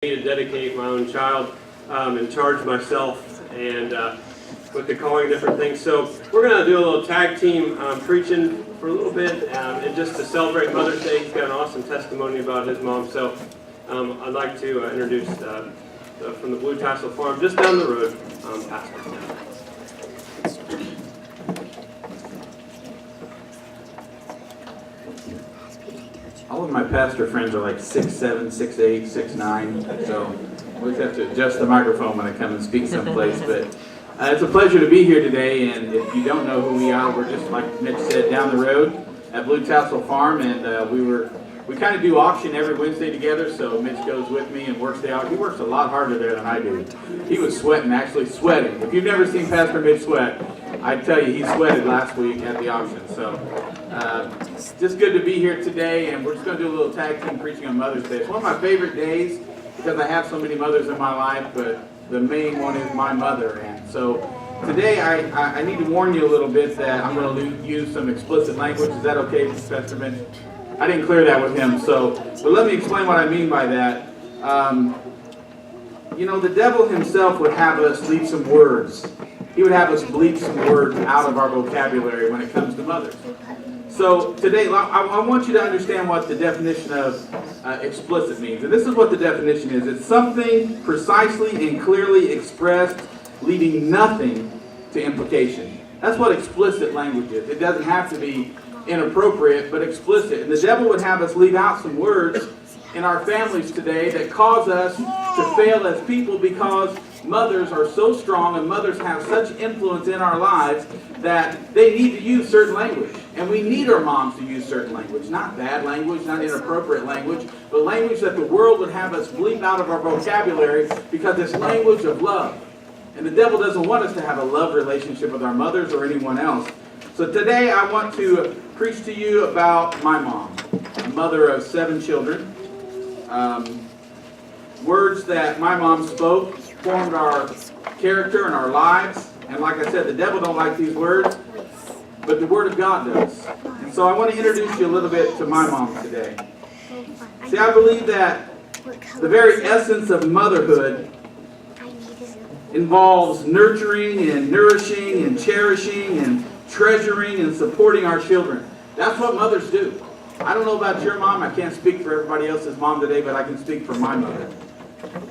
To dedicate my own child and charge myself and with the calling different things. So we're going to do a little tag team preaching for a little bit and just to celebrate Mother's Day. He's got an awesome testimony about his mom. So I'd like to introduce from the Blue Tassel Farm just down the road, Pastor. All of my pastor friends are like 6'7", 6'8", 6'9", so I always have to adjust the microphone when I come and speak someplace. But it's a pleasure to be here today, and if you don't know who we are, we're just, like Mitch said, down the road at Blue Tassel Farm, and we kind of do auction every Wednesday together, so Mitch goes with me and works the auction. He works a lot harder there than I do. He was sweating, actually sweating. If you've never seen Pastor Mitch sweat, I tell you, he sweated last week at the auction. So it's just good to be here today, and we're just going to do a little tag team preaching on Mother's Day. It's one of my favorite days because I have so many mothers in my life, but the main one is my mother. And so today I need to warn you a little bit that I'm going to use some explicit language. Is that okay, Pastor Mitch? I didn't clear that with him, but let me explain what I mean by that. The devil himself would have us leave some words. He would have us bleep some words out of our vocabulary when it comes to mothers. So today, I want you to understand what the definition of explicit means. And this is what the definition is. It's something precisely and clearly expressed, leaving nothing to implication. That's what explicit language is. It doesn't have to be inappropriate, but explicit. And the devil would have us leave out some words in our families today that cause us to fail as people because mothers are so strong and mothers have such influence in our lives that they need to use certain language. And we need our moms to use certain language. Not bad language, not inappropriate language, but language that the world would have us bleep out of our vocabulary because it's language of love. And the devil doesn't want us to have a love relationship with our mothers or anyone else. So today I want to preach to you about my mom, a mother of 7 children. Words that my mom spoke formed our character and our lives. And like I said, the devil don't like these words, but the Word of God does. And so I want to introduce you a little bit to my mom today. See, I believe that the very essence of motherhood involves nurturing and nourishing and cherishing and treasuring and supporting our children. That's what mothers do. I don't know about your mom. I can't speak for everybody else's mom today, but I can speak for my mother.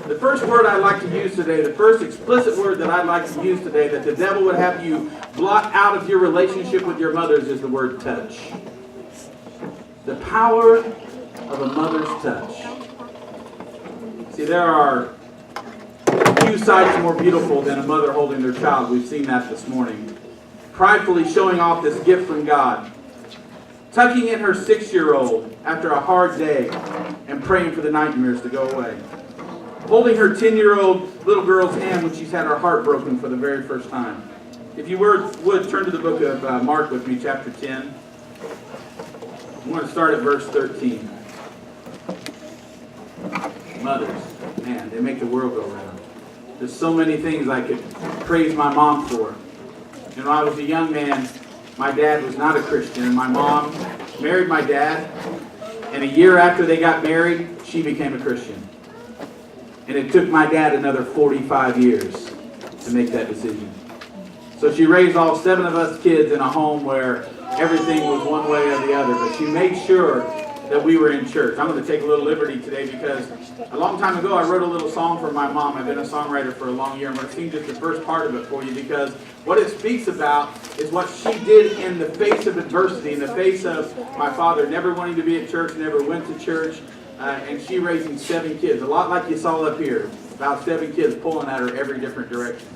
The first word I'd like to use today, the first explicit word that I'd like to use today that the devil would have you blot out of your relationship with your mothers is the word touch. The power of a mother's touch. See, there are few sights more beautiful than a mother holding their child. We've seen that this morning. Pridefully showing off this gift from God. Tucking in her 6-year-old after a hard day and praying for the nightmares to go away. Holding her 10-year-old little girl's hand when she's had her heart broken for the very first time. If you would turn to the book of Mark with me, chapter 10. I'm going to start at verse 13. Mothers, man, they make the world go round. There's so many things I could praise my mom for. And when I was a young man, my dad was not a Christian, and my mom married my dad, and a year after they got married, she became a Christian. And it took my dad another 45 years to make that decision. So she raised all 7 of us kids in a home where everything was one way or the other, but she made sure that we were in church. I'm going to take a little liberty today because a long time ago I wrote a little song for my mom. I've been a songwriter for a long year. I'm going to sing just the first part of it for you because what it speaks about is what she did in the face of adversity, in the face of my father never wanting to be at church, never went to church, and she raising 7 kids, a lot like you saw up here, about 7 kids pulling at her every different direction.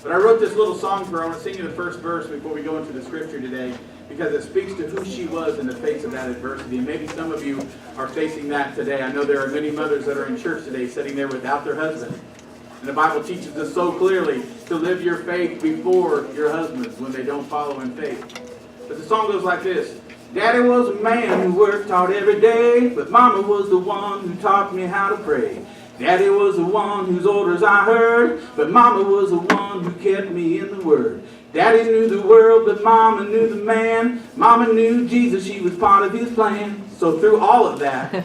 But I wrote this little song for her. I want to sing you the first verse before we go into the scripture today because it speaks to who she was in the face of that adversity. And maybe some of you are facing that today. I know there are many mothers that are in church today sitting there without their husband. And the Bible teaches us so clearly to live your faith before your husbands when they don't follow in faith. But the song goes like this. Daddy was a man who worked hard every day, but Mama was the one who taught me how to pray. Daddy was the one whose orders I heard, but Mama was the one who kept me in the Word. Daddy knew the world, but Mama knew the man. Mama knew Jesus, she was part of his plan. So through all of that,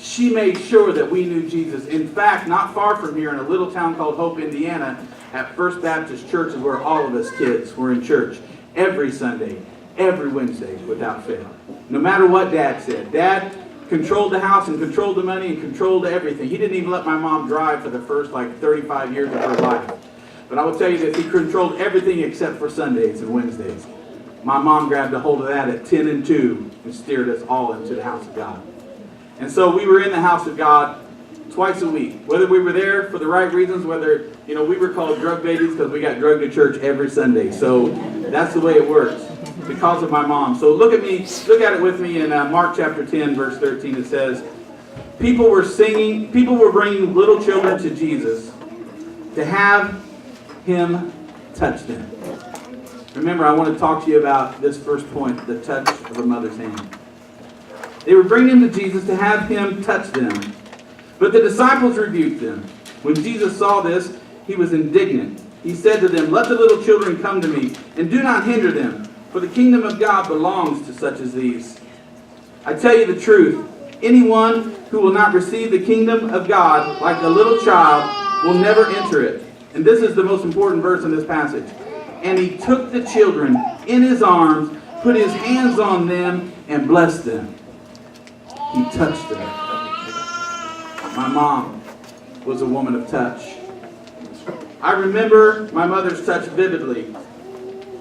she made sure that we knew Jesus. In fact, not far from here in a little town called Hope, Indiana, at First Baptist Church is where all of us kids were in church every Sunday, every Wednesday, without fail. No matter what Dad said. Dad controlled the house and controlled the money and controlled everything. He didn't even let my mom drive for the first 35 years of her life. But I will tell you that he controlled everything except for Sundays and Wednesdays. My mom grabbed a hold of that at 10 and 2 and steered us all into the house of God. And so we were in the house of God twice a week. Whether we were there for the right reasons, whether, we were called drug babies because we got drugged to church every Sunday. So that's the way it works because of my mom. So look at it with me in Mark chapter 10, verse 13. It says, people were bringing little children to Jesus to have him touch them. Remember, I want to talk to you about this first point, the touch of a mother's hand. They were bringing him to Jesus to have him touch them. But the disciples rebuked them. When Jesus saw this, he was indignant. He said to them, let the little children come to me, and do not hinder them, for the kingdom of God belongs to such as these. I tell you the truth, anyone who will not receive the kingdom of God like a little child will never enter it. And this is the most important verse in this passage. And he took the children in his arms, put his hands on them, and blessed them. He touched them. My mom was a woman of touch. I remember my mother's touch vividly.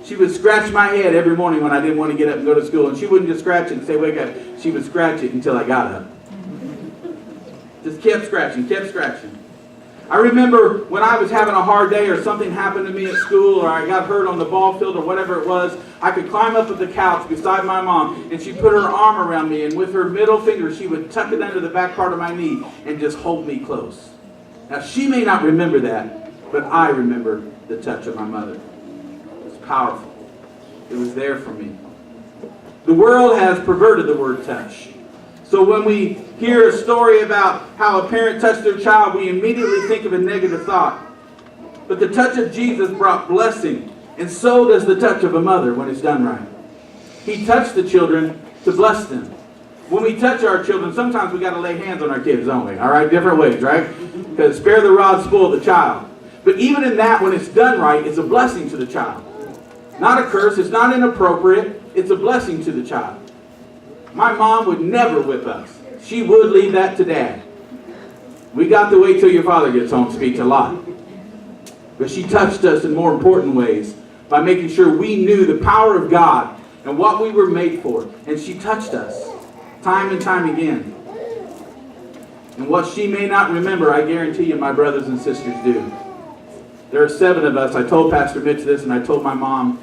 She would scratch my head every morning when I didn't want to get up and go to school. And she wouldn't just scratch it and say, wake up. She would scratch it until I got up. Just kept scratching, kept scratching. I remember when I was having a hard day or something happened to me at school or I got hurt on the ball field or whatever it was, I could climb up at the couch beside my mom and she'd put her arm around me and with her middle finger she would tuck it under the back part of my knee and just hold me close. Now she may not remember that, but I remember the touch of my mother. It was powerful. It was there for me. The world has perverted the word touch. So when we hear a story about how a parent touched their child, we immediately think of a negative thought. But the touch of Jesus brought blessing, and so does the touch of a mother when it's done right. He touched the children to bless them. When we touch our children, sometimes we got to lay hands on our kids, don't we? All right, different ways, right? Because spare the rod, spoil the child. But even in that, when it's done right, it's a blessing to the child. Not a curse, it's not inappropriate, it's a blessing to the child. My mom would never whip us. She would leave that to Dad. We got to wait till your father gets home speaks a lot. But she touched us in more important ways by making sure we knew the power of God and what we were made for. And she touched us time and time again. And what she may not remember, I guarantee you my brothers and sisters do. There are 7 of us. I told Pastor Mitch this and I told my mom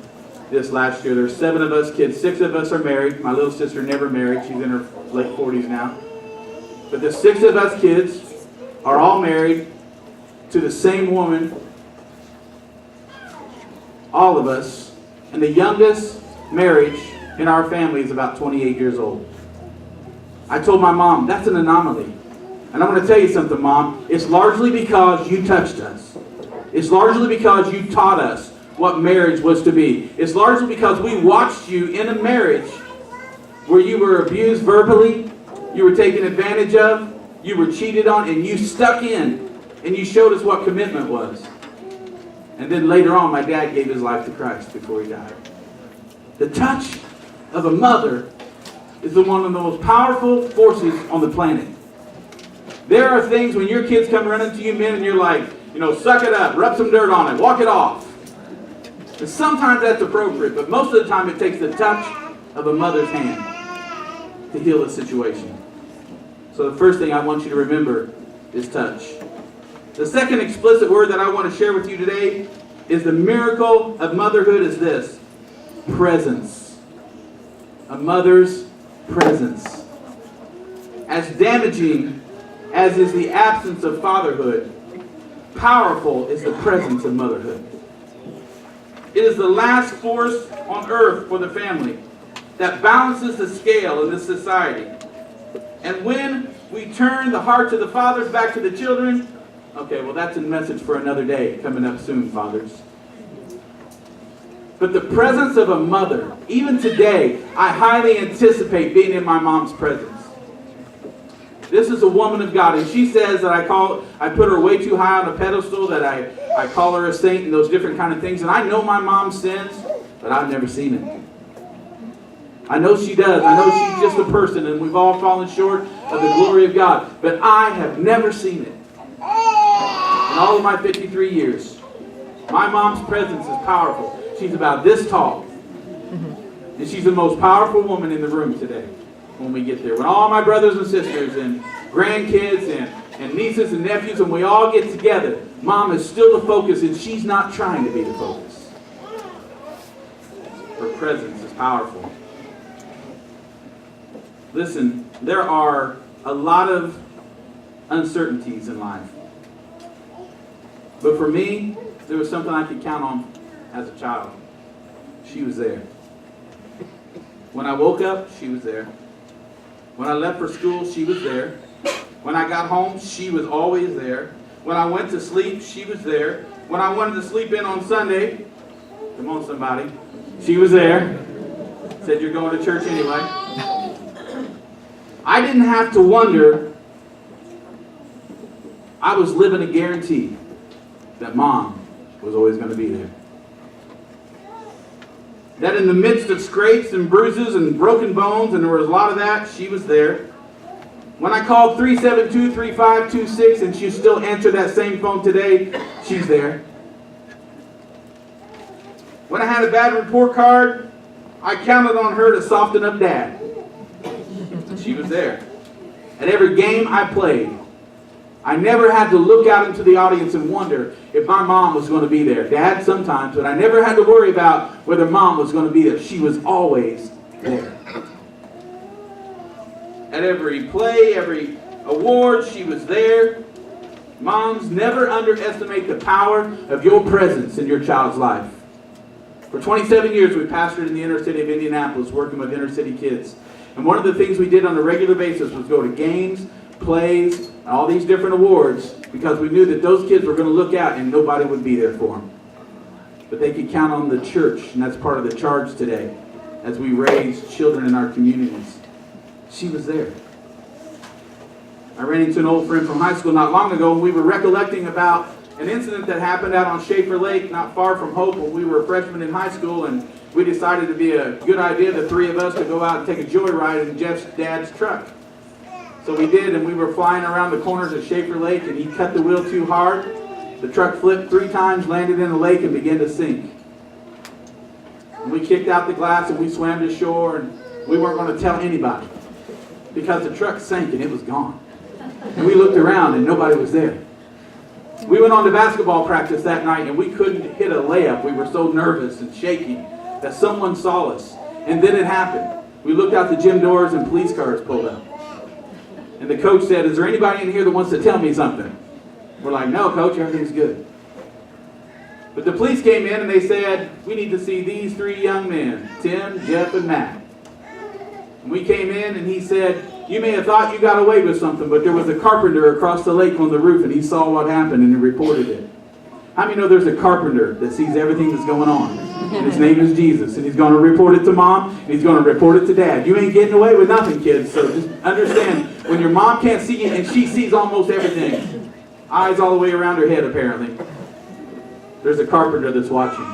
this last year. There's 7 of us kids. 6 of us are married. My little sister never married. She's in her late 40s now. But the 6 of us kids are all married to the same woman. All of us. And the youngest marriage in our family is about 28 years old. I told my mom, that's an anomaly. And I'm going to tell you something, Mom. It's largely because you touched us. It's largely because you taught us what marriage was to be. It's largely because we watched you in a marriage where you were abused verbally, you were taken advantage of, you were cheated on, and you stuck in and you showed us what commitment was. And then later on, my dad gave his life to Christ before he died. The touch of a mother is one of the most powerful forces on the planet. There are things when your kids come running to you men and you're like, suck it up, rub some dirt on it, walk it off. And sometimes that's appropriate, but most of the time it takes the touch of a mother's hand to heal a situation. So the first thing I want you to remember is touch. The second explicit word that I want to share with you today is the miracle of motherhood is this: presence. A mother's presence. As damaging as is the absence of fatherhood, powerful is the presence of motherhood. It is the last force on earth for the family that balances the scale in this society. And when we turn the hearts of the fathers back to the children, okay, well that's a message for another day coming up soon, fathers. But the presence of a mother, even today, I highly anticipate being in my mom's presence. This is a woman of God. And she says that I put her way too high on a pedestal, that I call her a saint and those different kind of things. And I know my mom sins, but I've never seen it. I know she does. I know she's just a person, and we've all fallen short of the glory of God. But I have never seen it. In all of my 53 years, my mom's presence is powerful. She's about this tall. And she's the most powerful woman in the room today when we get there. When all my brothers and sisters and grandkids and nieces and nephews, and we all get together, Mom is still the focus, and she's not trying to be the focus. Her presence is powerful. Listen, there are a lot of uncertainties in life. But for me, there was something I could count on as a child. She was there. When I woke up, she was there. When I left for school, she was there. When I got home, she was always there. When I went to sleep, she was there. When I wanted to sleep in on Sunday, come on somebody, she was there. Said, you're going to church anyway. I didn't have to wonder. I was living a guarantee that Mom was always going to be there. That in the midst of scrapes and bruises and broken bones, and there was a lot of that, she was there. When I called 372-3526 and she still answered that same phone today, she's there. When I had a bad report card, I counted on her to soften up Dad. She was there. At every game I played, I never had to look out into the audience and wonder if my mom was going to be there. Dad sometimes, but I never had to worry about whether Mom was going to be there. She was always there. At every play, every award, she was there. Moms, never underestimate the power of your presence in your child's life. For 27 years, we pastored in the inner city of Indianapolis, working with inner city kids. And one of the things we did on a regular basis was go to games, plays, and all these different awards, because we knew that those kids were going to look out and nobody would be there for them. But they could count on the church, and that's part of the charge today as we raise children in our communities. She was there. I ran into an old friend from high school not long ago, and we were recollecting about an incident that happened out on Schaefer Lake, not far from Hope, when we were freshmen in high school, and we decided to be a good idea, the three of us, to go out and take a joyride in Jeff's dad's truck. So we did, and we were flying around the corners of Schaefer Lake, and he cut the wheel too hard. The truck flipped 3 times, landed in the lake, and began to sink. And we kicked out the glass, and we swam to shore, and we weren't going to tell anybody, because the truck sank, and it was gone. And we looked around, and nobody was there. We went on to basketball practice that night, and we couldn't hit a layup. We were so nervous and shaking that someone saw us. And then it happened. We looked out the gym doors, and police cars pulled up. And the coach said, is there anybody in here that wants to tell me something? We're like, no, coach, everything's good. But the police came in, and they said, we need to see these 3 young men, Tim, Jeff, and Matt. And we came in, and he said, you may have thought you got away with something, but there was a carpenter across the lake on the roof, and he saw what happened, and he reported it. How many know there's a carpenter that sees everything that's going on? And his name is Jesus, and he's going to report it to Mom, and he's going to report it to Dad. You ain't getting away with nothing, kids, so just understand, when your mom can't see you, and she sees almost everything, eyes all the way around her head, apparently, there's a carpenter that's watching.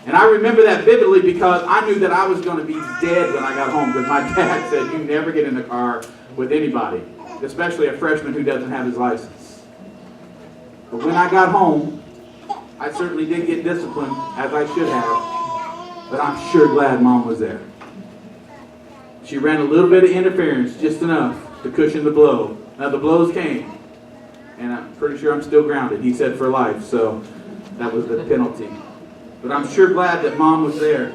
And I remember that vividly because I knew that I was going to be dead when I got home, because my dad said, you never get in the car with anybody, especially a freshman who doesn't have his license. But when I got home, I certainly did get disciplined, as I should have, but I'm sure glad Mom was there. She ran a little bit of interference, just enough to cushion the blow. Now the blows came, and I'm pretty sure I'm still grounded. He said for life, so that was the penalty. But I'm sure glad that Mom was there.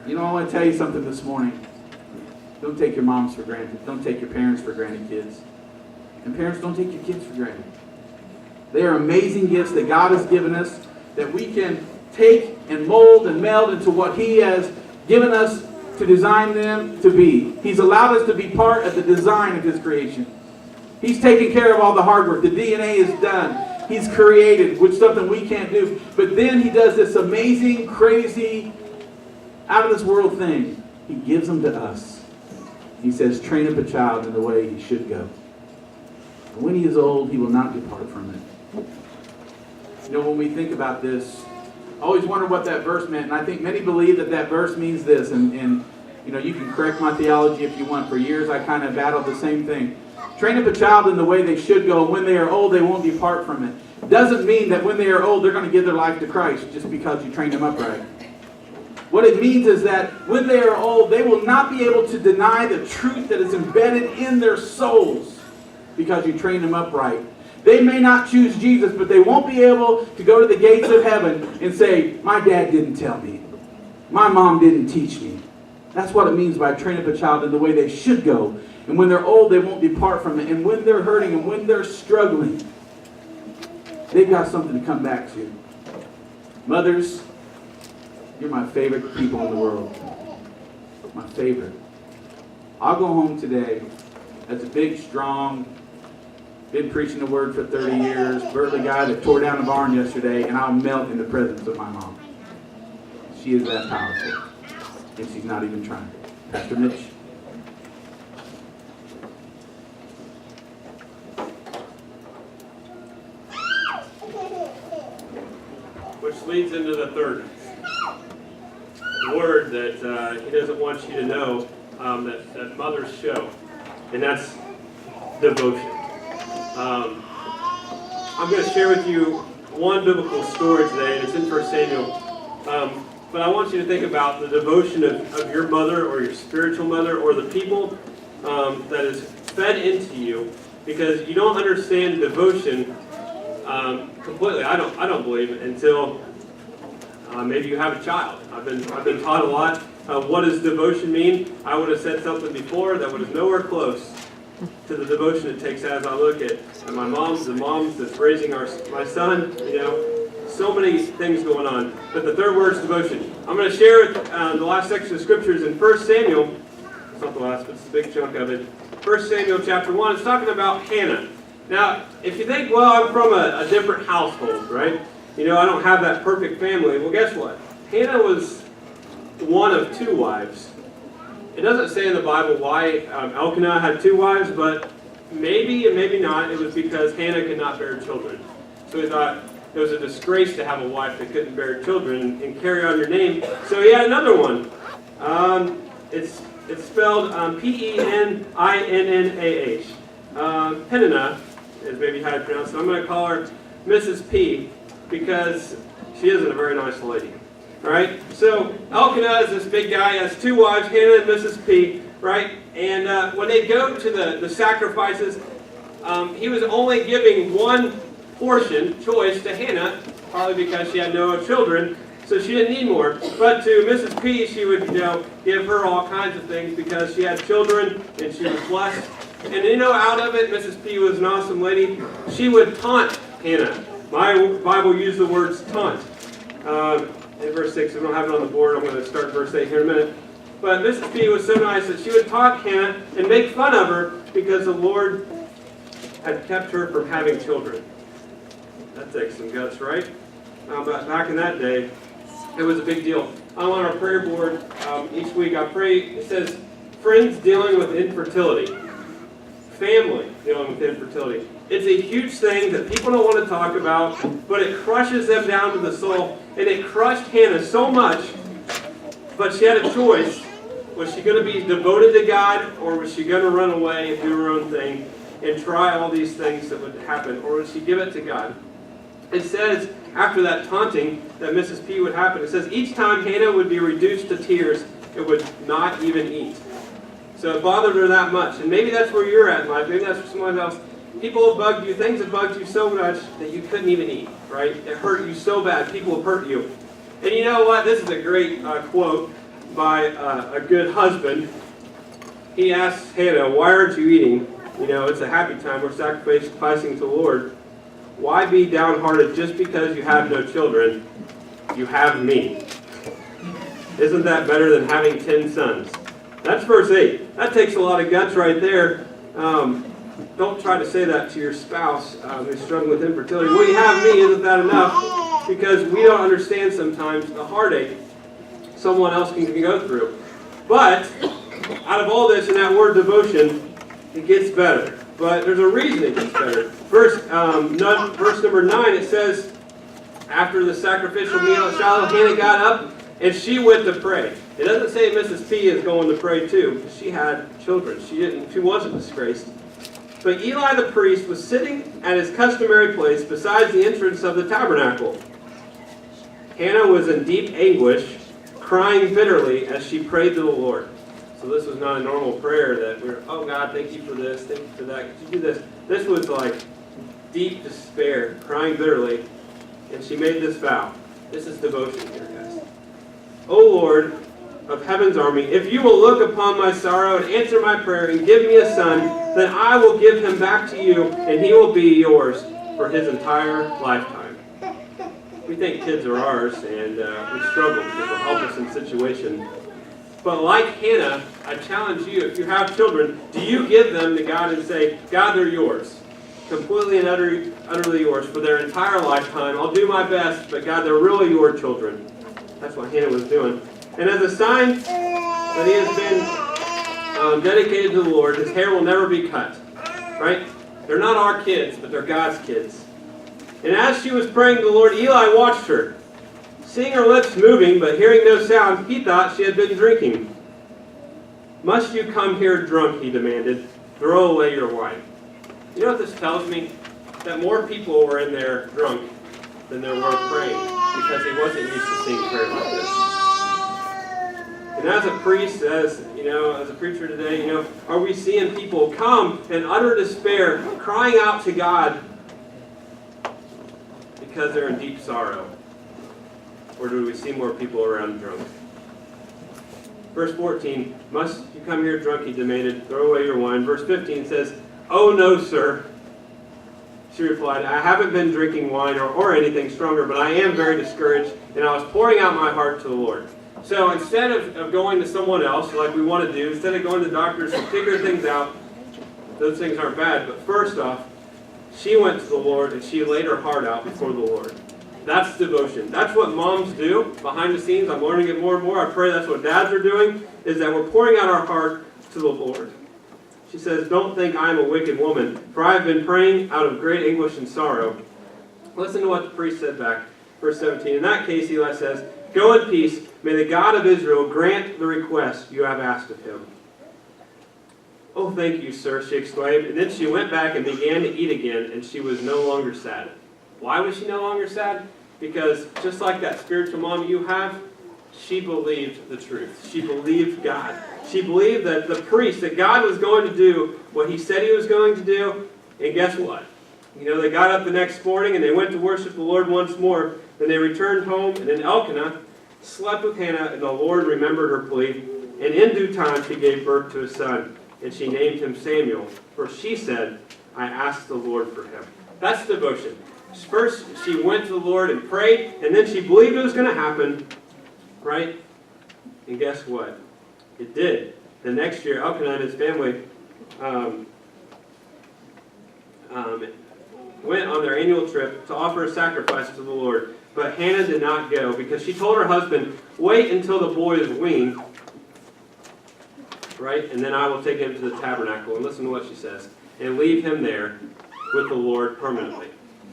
You know, I want to tell you something this morning. Don't take your moms for granted. Don't take your parents for granted, kids. And parents, don't take your kids for granted. They are amazing gifts that God has given us that we can take and mold and meld into what He has given us to design them to be. He's allowed us to be part of the design of His creation. He's taken care of all the hard work. The DNA is done. He's created, which is something we can't do. But then He does this amazing, crazy, out of this world thing. He gives them to us. He says, train up a child in the way he should go. And when he is old, he will not depart from it. You know, when we think about this, I always wondered what that verse meant, and I think many believe that that verse means this, and you know, you can correct my theology if you want. For years, I kind of battled the same thing. Train up a child in the way they should go, and when they are old, they won't depart from it. Doesn't mean that when they are old, they're going to give their life to Christ just because you train them up right. What it means is that when they are old, they will not be able to deny the truth that is embedded in their souls because you train them up right. They may not choose Jesus, but they won't be able to go to the gates of heaven and say, my dad didn't tell me. My mom didn't teach me. That's what it means by train up a child in the way they should go. And when they're old, they won't depart from it. And when they're hurting and when they're struggling, they've got something to come back to. Mothers, you're my favorite people in the world. My favorite. I'll go home today as a big, strong, been preaching the word for 30 years, burly guy that tore down a barn yesterday, and I'll melt in the presence of my mom. She is that powerful. And she's not even trying. Pastor Mitch. Which leads into the third word that he doesn't want you to know that mothers show, and that's devotion. I'm going to share with you one biblical story today, and it's in 1 Samuel. But I want you to think about the devotion of your mother or your spiritual mother or the people that is fed into you, because you don't understand devotion completely. I don't believe it until maybe you have a child. I've been taught a lot. What does devotion mean? I would have said something before that was nowhere close to the devotion it takes as I look at my moms, the moms that's raising my son. You know, so many things going on. But the third word is devotion. I'm going to share the last section of scriptures in 1 Samuel. It's not the last, but it's a big chunk of it. 1 Samuel chapter 1. It's talking about Hannah. Now, if you think, well, I'm from a different household, right? You know, I don't have that perfect family. Well, guess what? Hannah was one of two wives. It doesn't say in the Bible why Elkanah had two wives, but maybe and maybe not. It was because Hannah could not bear children. So he thought it was a disgrace to have a wife that couldn't bear children and carry on your name. So he had another one. It's spelled Peninnah. Peninnah is maybe how to pronounce it. I'm going to call her Mrs. P because she isn't a very nice lady. Right? So Elkanah is this big guy, has two wives, Hannah and Mrs. P, right? And when they go to the sacrifices, he was only giving one portion, choice, to Hannah, probably because she had no children, so she didn't need more. But to Mrs. P, she would, give her all kinds of things because she had children and she was blessed. And out of it, Mrs. P was an awesome lady. She would taunt Hannah. My Bible used the words taunt. In verse 6, we don't have it on the board. I'm going to start verse 8 here in a minute. But Mrs. P was so nice that she would taunt Hannah and make fun of her because the Lord had kept her from having children. That takes some guts, right? But back in that day, it was a big deal. I'm on our prayer board each week. I pray, it says, friends dealing with infertility. Family dealing with infertility. It's a huge thing that people don't want to talk about, but it crushes them down to the soul. And it crushed Hannah so much, but she had a choice. Was she going to be devoted to God, or was she going to run away and do her own thing and try all these things that would happen, or would she give it to God? It says, after that taunting that Mrs. P would happen, it says, each time Hannah would be reduced to tears, it would not even eat. So it bothered her that much. And maybe that's where you're at in life. Maybe that's for someone else. People have bugged you, things have bugged you so much that you couldn't even eat, right? It hurt you so bad. People have hurt you. And you know what? This is a great quote by a good husband. He asks Hannah, why aren't you eating? It's a happy time. We're sacrificing to the Lord. Why be downhearted just because you have no children? You have me. Isn't that better than having 10 sons? That's verse 8. That takes a lot of guts right there. Don't try to say that to your spouse who's struggling with infertility. Well, you have me, isn't that enough? Because we don't understand sometimes the heartache someone else can go through. But out of all this, in that word devotion, it gets better. But there's a reason it gets better. Verse number 9, it says, after the sacrificial meal, Hannah got up and she went to pray. It doesn't say Mrs. P is going to pray too, because she had children. She wasn't disgraced. But Eli the priest was sitting at his customary place beside the entrance of the tabernacle. Hannah was in deep anguish, crying bitterly as she prayed to the Lord. So this was not a normal prayer that we're, oh God, thank you for this, thank you for that. Could you do this? This was like deep despair, crying bitterly. And she made this vow. This is devotion here, guys. O Lord of heaven's army, if you will look upon my sorrow and answer my prayer and give me a son, then I will give him back to you, and he will be yours for his entire lifetime. We think kids are ours, and we struggle because they'll help us in situations. But like Hannah, I challenge you, if you have children, do you give them to God and say, God, they're yours. Completely and utterly yours for their entire lifetime. I'll do my best, but God, they're really your children. That's what Hannah was doing. And as a sign that he has been dedicated to the Lord, his hair will never be cut. Right? They're not our kids, but they're God's kids. And as she was praying to the Lord, Eli watched her. Seeing her lips moving, but hearing no sound, he thought she had been drinking. Must you come here drunk, he demanded. Throw away your wine. You know what this tells me? That more people were in there drunk than there were praying, because he wasn't used to seeing prayer like this. And as a priest, as a preacher today, are we seeing people come in utter despair, crying out to God because they're in deep sorrow? Or do we see more people around drunk? Verse 14, must you come here drunk, he demanded, throw away your wine. Verse 15 says, oh no, sir. She replied, I haven't been drinking wine or anything stronger, but I am very discouraged, and I was pouring out my heart to the Lord. So instead of going to someone else, like we want to do, instead of going to doctors and figure things out, those things aren't bad. But first off, she went to the Lord and she laid her heart out before the Lord. That's devotion. That's what moms do behind the scenes. I'm learning it more and more. I pray that's what dads are doing, is that we're pouring out our heart to the Lord. She says, don't think I am a wicked woman, for I have been praying out of great anguish and sorrow. Listen to what the priest said back. Verse 17, in that case, Eli says, go in peace. May the God of Israel grant the request you have asked of him. Oh, thank you, sir, she exclaimed. And then she went back and began to eat again, and she was no longer sad. Why was she no longer sad? Because just like that spiritual mom you have, she believed the truth. She believed God. She believed that the priest, that God was going to do what he said he was going to do. And guess what? They got up the next morning and they went to worship the Lord once more. Then they returned home, and then Elkanah slept with Hannah, and the Lord remembered her plea. And in due time she gave birth to a son, and she named him Samuel. For she said, I asked the Lord for him. That's devotion. First, she went to the Lord and prayed, and then she believed it was going to happen. Right? And guess what? It did. The next year, Elkanah and his family went on their annual trip to offer a sacrifice to the Lord. But Hannah did not go because she told her husband, wait until the boy is weaned, right? And then I will take him to the tabernacle. And listen to what she says. And leave him there with the Lord permanently.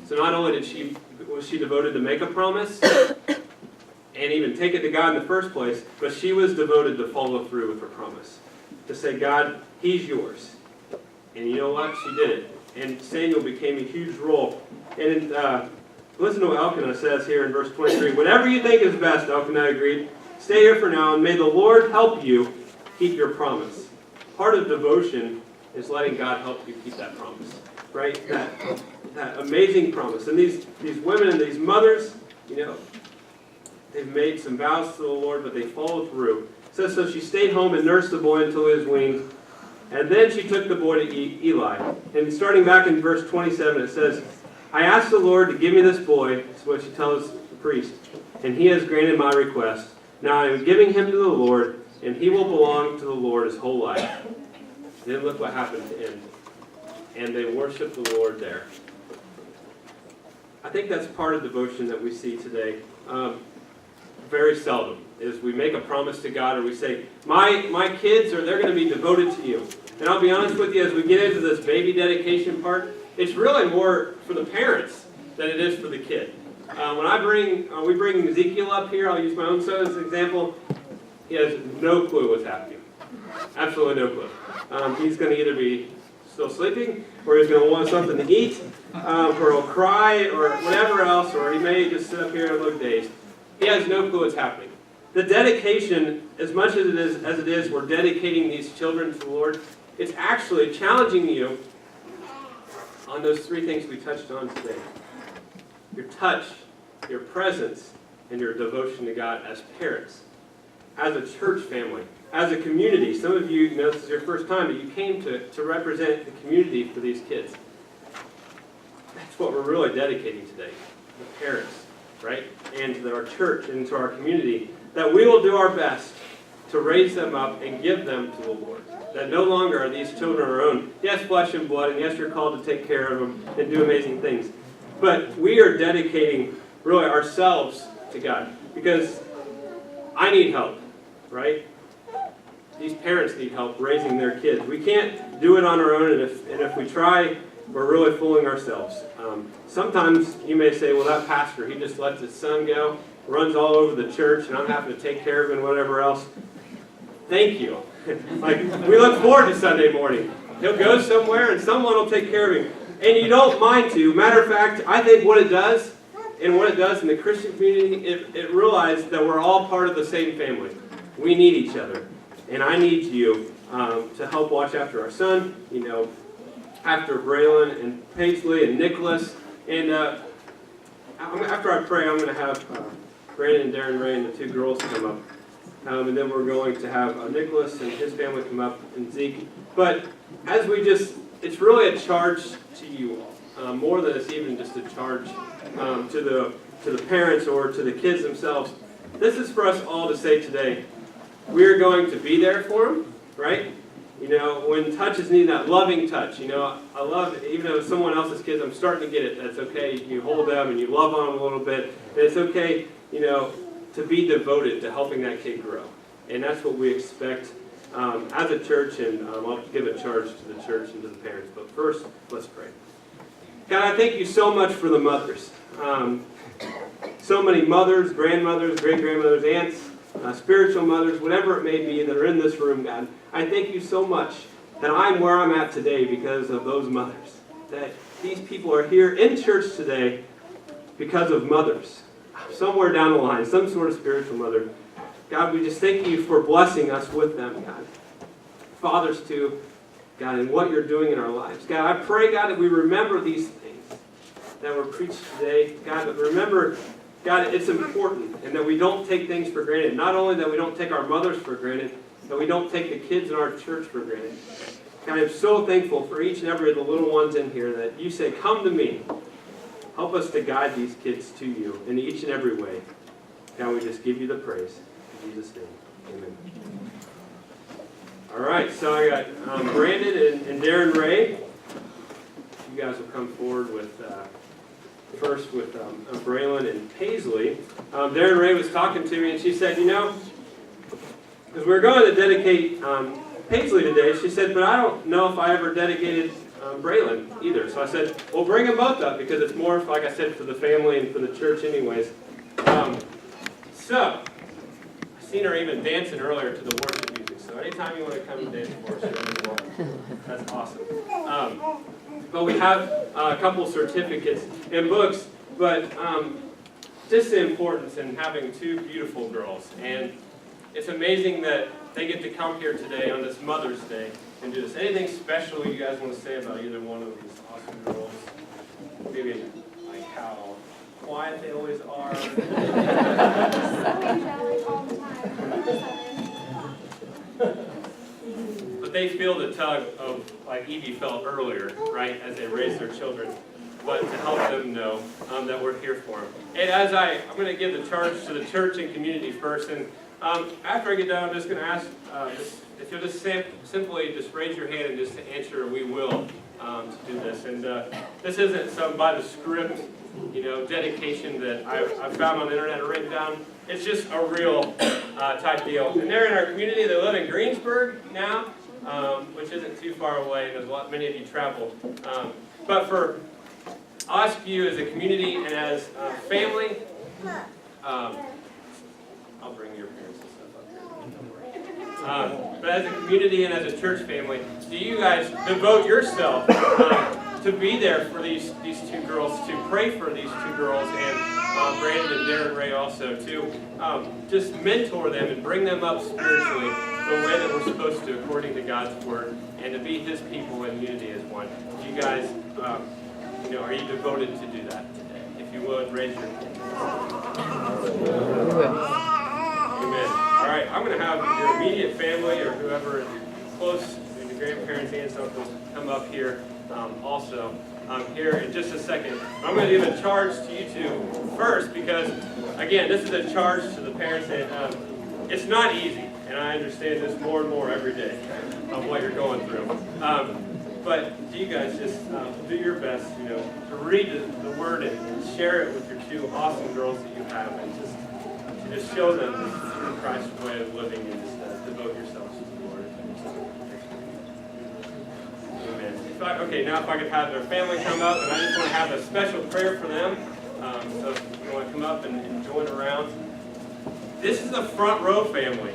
So not only was she devoted to make a promise and even take it to God in the first place, but she was devoted to follow through with her promise. To say, God, he's yours. And you know what? She did it. And Samuel became a huge role. And listen to what Elkanah says here in verse 23. Whatever you think is best, Elkanah agreed. Stay here for now, and may the Lord help you keep your promise. Part of devotion is letting God help you keep that promise. Right? That amazing promise. And these women and these mothers, they've made some vows to the Lord, but they followed through. It says, so she stayed home and nursed the boy until he was weaned. And then she took the boy to Eli. And starting back in verse 27, it says, I asked the Lord to give me this boy, is what she tells the priest, and he has granted my request. Now I am giving him to the Lord, and he will belong to the Lord his whole life. And then look what happened to him. And they worshiped the Lord there. I think that's part of devotion that we see today. Very seldom. is we make a promise to God, or we say, my kids, they're going to be devoted to you. And I'll be honest with you, as we get into this baby dedication part, it's really more for the parents than it is for the kid. When we bring Ezekiel up here, I'll use my own son as an example. He has no clue what's happening. Absolutely no clue. He's going to either be still sleeping, or he's going to want something to eat, or he'll cry, or whatever else, or he may just sit up here and look dazed. He has no clue what's happening. The dedication, as much as it is, we're dedicating these children to the Lord, it's actually challenging you on those three things we touched on today. Your touch, your presence, and your devotion to God as parents, as a church family, as a community. Some of you know this is your first time, but you came to represent the community for these kids. That's what we're really dedicating today, the parents, right? And to our church and to our community, that we will do our best to raise them up and give them to the Lord. That no longer are these children our own. Yes, flesh and blood, and yes, you're called to take care of them and do amazing things. But we are dedicating really ourselves to God, because I need help, right? These parents need help raising their kids. We can't do it on our own, and if we try, we're really fooling ourselves. Sometimes you may say, well, that pastor, he just lets his son go, runs all over the church, and I'm having to take care of him and whatever else. Thank you. We look forward to Sunday morning. He'll go somewhere, and someone will take care of him. And you don't mind to. Matter of fact, I think what it does, and what it does in the Christian community, it realizes that we're all part of the same family. We need each other. And I need you to help watch after our son, after Braylon and Paisley and Nicholas. And after I pray, I'm going to have Brandon and Darren Ray and the two girls come up. And then we're going to have Nicholas and his family come up, and Zeke. But as it's really a charge to you all, more than it's even just a charge to the parents or to the kids themselves. This is for us all to say today, we're going to be there for them, right? When touch is needed, that loving touch. I love, even though it's someone else's kids, I'm starting to get it. That's okay. You hold them and you love on them a little bit. And it's okay, to be devoted to helping that kid grow. And that's what we expect as a church, and I'll give a charge to the church and to the parents. But first, let's pray. God, I thank you so much for the mothers. So many mothers, grandmothers, great-grandmothers, aunts, spiritual mothers, whatever it may be that are in this room, God. I thank you so much that I'm where I'm at today because of those mothers. That these people are here in church today because of mothers. Somewhere down the line, some sort of spiritual mother. God, we just thank you for blessing us with them, God. Fathers too, God, and what you're doing in our lives. God, I pray, God, that we remember these things that were preached today. God, that remember, God, it's important, and that we don't take things for granted. Not only that we don't take our mothers for granted, but we don't take the kids in our church for granted. God, I'm so thankful for each and every of the little ones in here that you say, come to me. Help us to guide these kids to you in each and every way. God, we just give you the praise. In Jesus' name, amen. All right, so I got Brandon and Darren Ray. You guys will come forward with first with Braylon and Paisley. Darren Ray was talking to me, and she said, because we're going to dedicate Paisley today, she said, but I don't know if I ever dedicated Braylon either. So I said, well, bring them both up, because it's more, like I said, for the family and for the church anyways. So, I've seen her even dancing earlier to the worship music. So anytime you want to come and dance for us, you're welcome. That's awesome. But we have a couple certificates and books, but just the importance in having two beautiful girls. And it's amazing that they get to come here today on this Mother's Day and do this. Anything special you guys want to say about either one of these awesome girls? Maybe like how quiet they always are. So angelic all the time. But they feel the tug of, like Evie felt earlier, right, as they raise their children. But to help them know that we're here for them. And as I'm going to give the charge to the church and community first. And after I get done, I'm just going to ask if you'll just simply just raise your hand and just to answer, we will to do this. And this isn't some by the script, dedication that I've found on the internet or written down. it's just a real type deal. And they're in our community. They live in Greensburg now, which isn't too far away. There's many of you travel. But for us, you as a community and as a family, I'll bring your parents and stuff up here. Don't worry. But as a community and as a church family, do you guys devote yourself to be there for these two girls, to pray for these two girls, and Brandon and Darren Ray also, to just mentor them and bring them up spiritually the way that we're supposed to according to God's Word, and to be His people in unity as one? Do you guys, are you devoted to do that today? If you would, raise your hand. Amen. All right, I'm going to have your immediate family or whoever is close, your grandparents, aunts, uncles, come up here also. Here in just a second. I'm going to give a charge to you two first because, again, this is a charge to the parents, and it's not easy, and I understand this more and more every day of what you're going through. But do you guys just do your best, to read the Word and share it with your two awesome girls that you have, and just show them this true Christ way of living, and just devote yourselves to the Lord. Amen. Okay, now if I could have their family come up, and I just want to have a special prayer for them. So if you want to come up and join around. This is the front row family,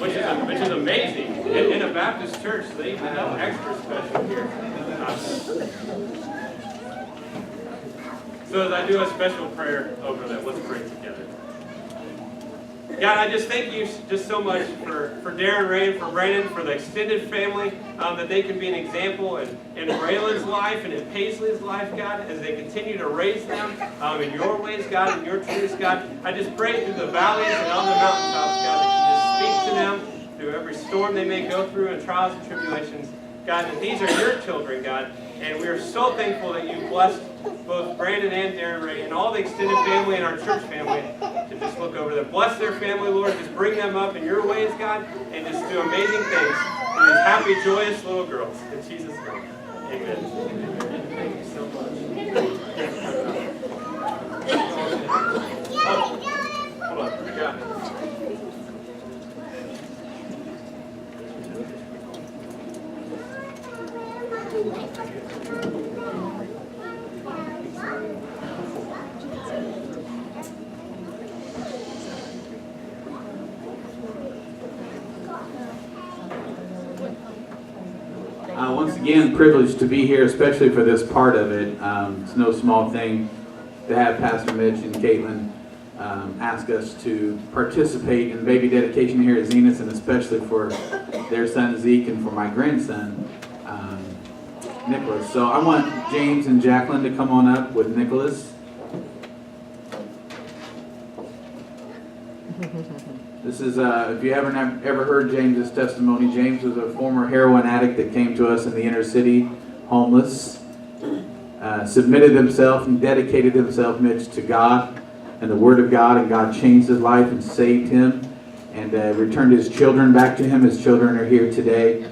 which is amazing. In a Baptist church, they even have extra special here. So as I do a special prayer over them, let's pray together. God, I just thank you just so much for Darren Ray and for Brandon, for the extended family, that they can be an example in Raylan's life and in Paisley's life, God, as they continue to raise them in your ways, God, in your truths, God. I just pray through the valleys and on the mountaintops, God, that you just speak to them through every storm they may go through and trials and tribulations. God, that these are your children, God, and we are so thankful that you blessed both Brandon and Darren Ray and all the extended family and our church family to just look over them. Bless their family, Lord. Just bring them up in your ways, God, and just do amazing things for these happy, joyous little girls. In Jesus' name, amen. Thank you so much. Hold on. You got it. Once again, privileged to be here, especially for this part of it. It's no small thing to have Pastor Mitch and Caitlin ask us to participate in baby dedication here at Zenas, and especially for their son Zeke and for my grandson Nicholas. So I want James and Jacqueline to come on up with Nicholas. This is, if you haven't ever heard James's testimony, James was a former heroin addict that came to us in the inner city, homeless, submitted himself and dedicated himself, Mitch, to God and the Word of God, and God changed his life and saved him and returned his children back to him. His children are here today.